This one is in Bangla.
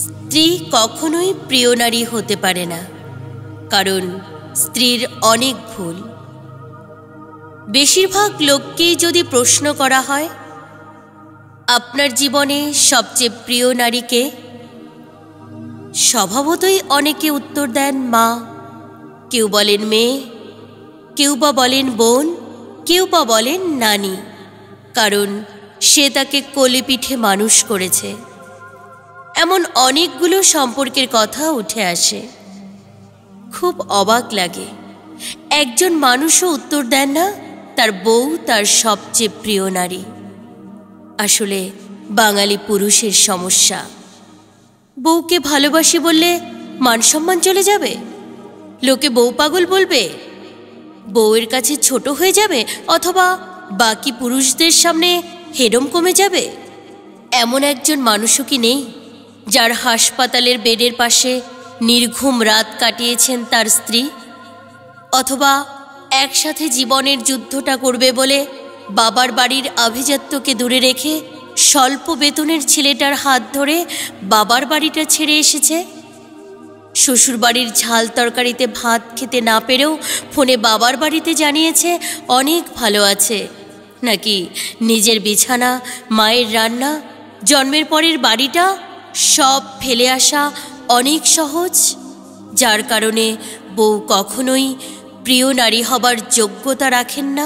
স্ত্রী কখনোই প্রিয় নারী হতে পারে না, কারণ স্ত্রীর অনেক ভুল। বেশিরভাগ লোককেই যদি প্রশ্ন করা হয়, আপনার জীবনে সবচেয়ে প্রিয় নারীকে, স্বভাবতই অনেকে উত্তর দেন মা, কেউ বলেন মেয়ে, কেউ বা বলেন বোন, কেউ বা বলেন নানি, কারণ সে তাকে কোলে পিঠে মানুষ করেছে। এমন অনেকগুলো সম্পর্কের কথা উঠে আসে। খুব অবাক লাগে, একজন মানুষও উত্তর দেন না তার বউ তার সবচেয়ে প্রিয় নারী। আসলে বাঙালি পুরুষের সমস্যা। বউকে ভালোবাসি বললে মান সম্মান চলে যাবে, লোকে বউ পাগল বলবে, বউয়ের কাছে ছোট হয়ে যাবে, অথবা বাকি পুরুষদের সামনে হেডম কমে যাবে। এমন একজন মানুষও কি নেই যার হাসপাতালের বেডের পাশে নির্ঘুম রাত কাটিয়েছেন তার স্ত্রী, অথবা একসাথে জীবনের যুদ্ধটা করবে বলে বাবার বাড়ির আভিজাত্যকে দূরে রেখে স্বল্প বেতনের ছেলেটার হাত ধরে বাবার বাড়িটা ছেড়ে এসেছে। শ্বশুরবাড়ির ঝাল তরকারিতে ভাত খেতে না পেরেও ফোনে বাবার বাড়িতে জানিয়েছে অনেক ভালো আছে, নাকি নিজের বিছানা, মায়ের রান্না, জন্মের পরের বাড়িটা সব ফেলে আসা অনেক সহজ, যার কারণে বউ কখনোই প্রিয় নারী হবার যোগ্যতা রাখেন না।